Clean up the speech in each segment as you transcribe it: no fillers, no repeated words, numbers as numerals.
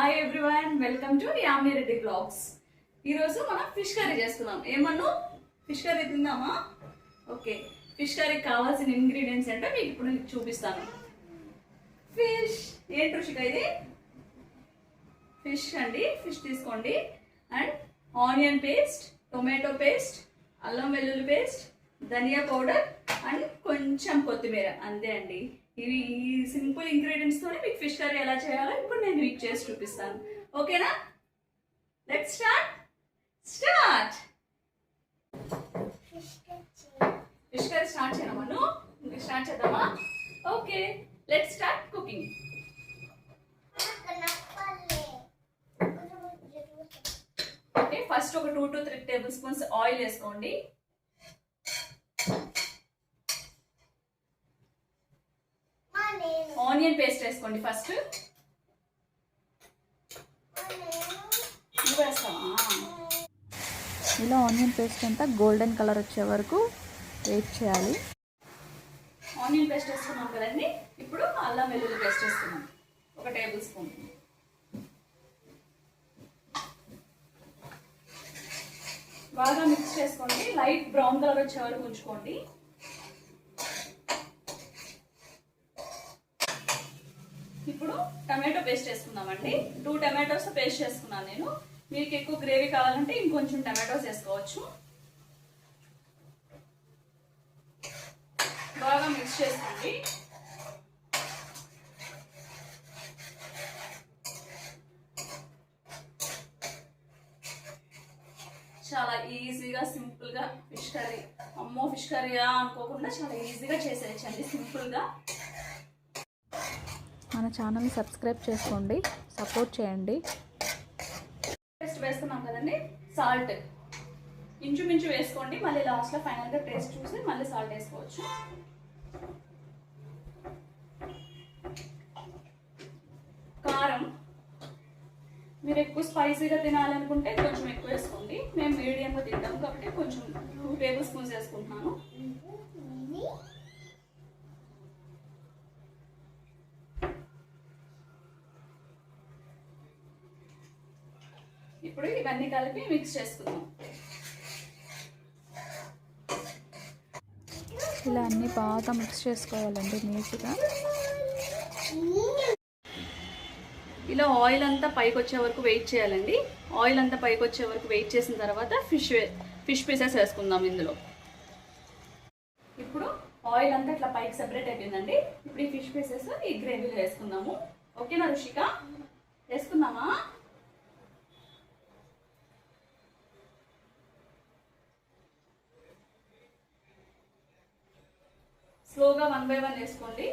Hi everyone, welcome to Yamini Reddy blogs. ఈరోజు మనం fish curry చేస్తున్నాం. ఏమన్నా ఫిష్ కర్రీ తిందామా? ఓకే, ఫిష్ కర్రీకి కావాల్సిన ఇంగ్రీడియంట్స్ అంటే మీకు ఇప్పుడు చూపిస్తాను. ఫిష్ ఏంటి రుచిగా ఇది? ఫిష్ అండి, ఫిష్ తీసుకోండి. And onion paste, tomato paste, అల్లం వెల్లుల్లి పేస్ట్, ధనియా పౌడర్ అండ్ కొంచెం కొత్తిమీర, అంతే అండి. ఇవి సింపుల్ ఇంగ్రీడియంట్స్ తోనే మీకు ఫిష్ కర్రీ ఎలా చేయాలో ఇప్పుడు నేను మీకు చేసి చూపిస్తాను. ఓకేనా? Let's start. Fish curry start చేయనా? మనం స్టార్ట్ చేద్దామా? Okay, let's start cooking. Okay, first ఒక 2 to 3 టేబుల్ స్పూన్స్ ఆయిల్ వేసుకోండి. ఆనియన్ పేస్ట్ వేసుకోండి ఫస్ట్. ఇలా ఆనియన్ పేస్ట్ అంతా గోల్డెన్ కలర్ వచ్చే వరకు వెయిట్ చేయాలి. ఆనియన్ పేస్ట్ వేసుకున్నాం కదండి, ఇప్పుడు అల్లం వెల్లుల్లి పేస్ట్ వేసుకున్నాం 1 టేబుల్ స్పూన్. బాగా మిక్స్ చేసుకోండి, లైట్ బ్రౌన్ కలర్ వచ్చే వరకు ఉంచుకోండి. ఇప్పుడు టమాటో పేస్ట్ వేసుకుందామండి. 2 టమాటోస్ పేస్ట్ చేసుకున్నాను నేను. మీకు ఎక్కువ గ్రేవీ కావాలంటే ఇంకొంచెం టమాటోస్ వేసుకోవచ్చు. బాగా మిక్స్ చేసుకోండి. చాలా ఈజీగా సింపుల్గా ఫిష్ కర్రీ, అమ్మో ఫిష్ కర్రీయా అనుకోకుండా చాలా ఈజీగా చేసేయచ్చండి సింపుల్గా. మన ఛానల్ని సబ్స్క్రైబ్ చేసుకోండి, సపోర్ట్ చేయండి. టేస్ట్ వేస్తున్నాం కదండి, సాల్ట్ ఇంచుమించు వేసుకోండి. మళ్ళీ లాస్ట్లో ఫైనల్గా టేస్ట్ చూసి మళ్ళీ సాల్ట్ వేసుకోవచ్చు. కారం మీరు ఎక్కువ స్పైసీగా తినాలనుకుంటే కొంచెం ఎక్కువ వేసుకోండి. మేము మీడియంగా తింటాం కాబట్టి కొంచెం 2 టేబుల్ స్పూన్స్ వేసుకుంటున్నాను. ఇప్పుడు ఇవన్నీ కలిపి మిక్స్ చేసుకుందాం. ఇలా అన్నీ బాగా మిక్స్ చేసుకోవాలండి నీట్గా. ఇలా ఆయిల్ అంతా పైకి వచ్చే వరకు వెయిట్ చేయాలండి. ఆయిల్ అంతా పైకి వచ్చే వరకు వెయిట్ చేసిన తర్వాత ఫిష్ పీసెస్ వేసుకుందాం ఇందులో. ఇప్పుడు ఆయిల్ అంతా ఇట్లా పైకి సెపరేట్ అయిపోయిందండి. ఇప్పుడు ఈ ఫిష్ పీసెస్ ఈ గ్రేవీలో వేసుకుందాము. ఓకేనా రుషిక? వేసుకుందామా? స్లోగా 1 by 1 వేసుకోండి,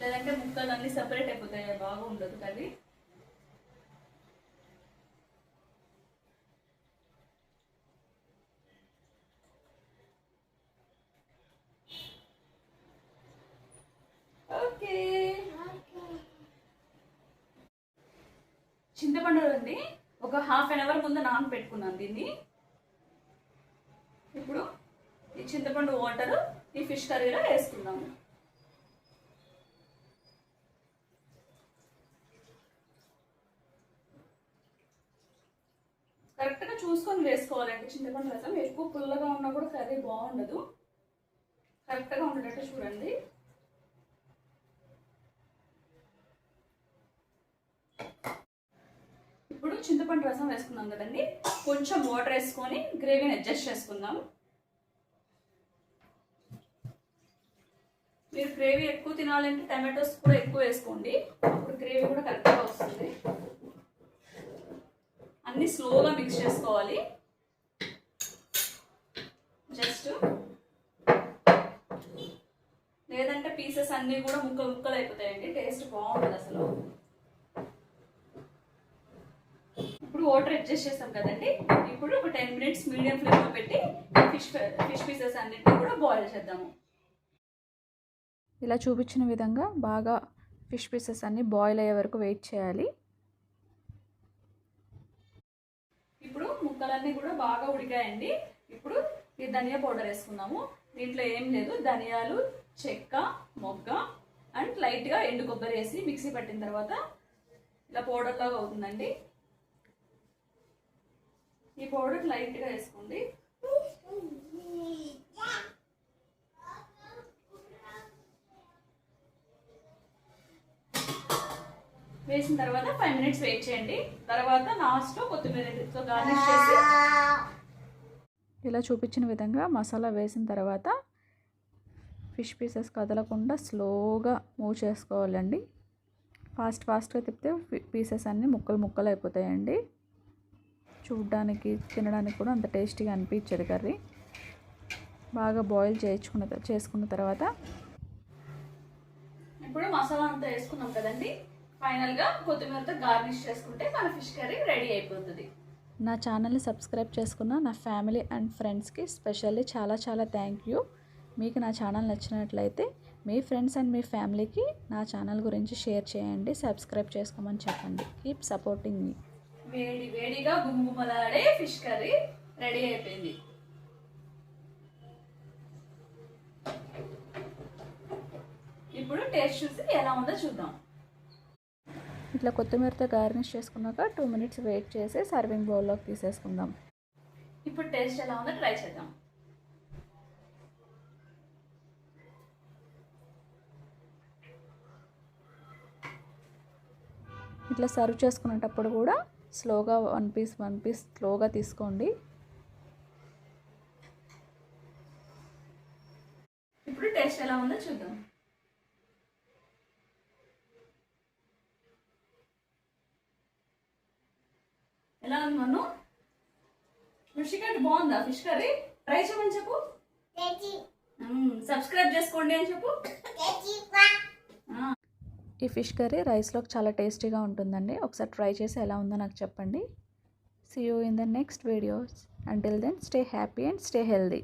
లేదంటే ముక్కలు అన్నీ సెపరేట్ అయిపోతాయి, బాగా ఉండదు కర్రీ. ఓకే, చింతపండు అండి ఒక 1/2 hour ముందు నానబెట్టుకున్నాను దీన్ని. ఇప్పుడు ఈ చింతపండు వాటర్ ఈ ఫిష్ కర్రీలో వేసుకుందాము. కరెక్ట్గా చూసుకొని వేసుకోవాలండి. చింతపండు రసం ఎక్కువ పుల్లగా ఉన్నా కూడా కర్రీ బాగుండదు. కరెక్ట్గా ఉండేటట్టు చూడండి. ఇప్పుడు చింతపండు రసం వేసుకున్నాం కదండి, కొంచెం వాటర్ వేసుకొని గ్రేవీని అడ్జస్ట్ చేసుకుందాం. మీరు గ్రేవీ ఎక్కువ తినాలంటే టమాటోస్ కూడా ఎక్కువ వేసుకోండి, అప్పుడు గ్రేవీ కూడా కరెక్ట్గా వస్తుంది. అన్నీ స్లోగా మిక్స్ చేసుకోవాలి. జస్ట్ లేదంటే పీసెస్ అన్నీ కూడా ముక్కలు అయిపోతాయండి, టేస్ట్ బాగుంటుంది అసలు. ఇప్పుడు వాటర్ అడ్జస్ట్ చేస్తాం కదండి, ఇప్పుడు ఒక 10 minutes మీడియం ఫ్లేమ్లో పెట్టి ఫిష్ పీసెస్ అన్నిటిని కూడా బాయిల్ చేద్దాము. ఇలా చూపించిన విధంగా బాగా ఫిష్ పీసెస్ అన్నీ బాయిల్ అయ్యే వరకు వెయిట్ చేయాలి. ఇప్పుడు ముక్కలన్నీ కూడా బాగా ఉడికాయండి. ఇప్పుడు ఈ ధనియా పౌడర్ వేసుకుందాము. దీంట్లో ఏం లేదు, ధనియాలు, చెక్క, మొగ్గ అండ్ లైట్గా ఎండు కొబ్బరి వేసి మిక్సీ పట్టిన తర్వాత ఇలా పౌడర్ లాగా అవుతుందండి. ఈ పౌడర్ లైట్గా వేసుకోండి. వేసిన తర్వాత 5 మినిట్స్ వెయిట్ చేయండి. తర్వాత లాస్ట్లో కొత్తిమీరతో గార్నిష్ చేసి ఇలా చూపించిన విధంగా మసాలా వేసిన తర్వాత ఫిష్ పీసెస్ కదలకుండా స్లోగా మూవ్ చేసుకోవాలండి. ఫాస్ట్గా తిప్పితే పీసెస్ అన్నీ ముక్కలు అయిపోతాయండి. చూడడానికి తినడానికి కూడా అంత టేస్టీగా అనిపించదు కర్రీ. బాగా బాయిల్ చేసుకున్న తర్వాత ఇప్పుడు మసాలా అంతా వేసుకున్నాం కదండి. ఫైనల్గా కొత్తిమీరతో గార్నిష్ చేసుకుంటే మన ఫిష్ కర్రీ రెడీ అయిపోతుంది. నా ఛానల్ని సబ్స్క్రైబ్ చేసుకున్న నా ఫ్యామిలీ అండ్ ఫ్రెండ్స్కి స్పెషల్లీ చాలా థ్యాంక్ యూ. మీకు నా ఛానల్ నచ్చినట్లయితే మీ ఫ్రెండ్స్ అండ్ మీ ఫ్యామిలీకి నా ఛానల్ గురించి షేర్ చేయండి, సబ్స్క్రైబ్ చేసుకోమని చెప్పండి. కీప్ సపోర్టింగ్ మీ. వేడిగా గుమగుమలాడే ఫిష్ కర్రీ రెడీ అయిపోయింది. ఇప్పుడు టేస్ట్ చూసి ఎలా ఉందో చూద్దాం. ఇట్లా కొత్తిమీరతో గార్నిష్ చేసుకున్నాక 2 మినిట్స్ వెయిట్ చేసి సర్వింగ్ బౌల్లోకి తీసేసుకుందాం. ఇప్పుడు టేస్ట్ ఎలా ఉందో ట్రై చేద్దాం. ఇట్లా సర్వ్ చేసుకునేటప్పుడు కూడా స్లోగా వన్ పీస్ స్లోగా తీసుకోండి. ఇప్పుడు టేస్ట్ ఎలా ఉందో చూద్దాం. ఎలా ఉంది మన్ను? రుచికట్టు బాగుందా ఫిష్ కర్రీ? ట్రై చేయమని చెప్పు. సబ్స్క్రైబ్ చేసుకోండి అని చెప్పు. ఈ ఫిష్ కర్రీ రైస్లోకి చాలా టేస్టీగా ఉంటుందండి. ఒకసారి ట్రై చేసి ఎలా ఉందో నాకు చెప్పండి. See you in the next videos. Until then, stay happy and stay healthy.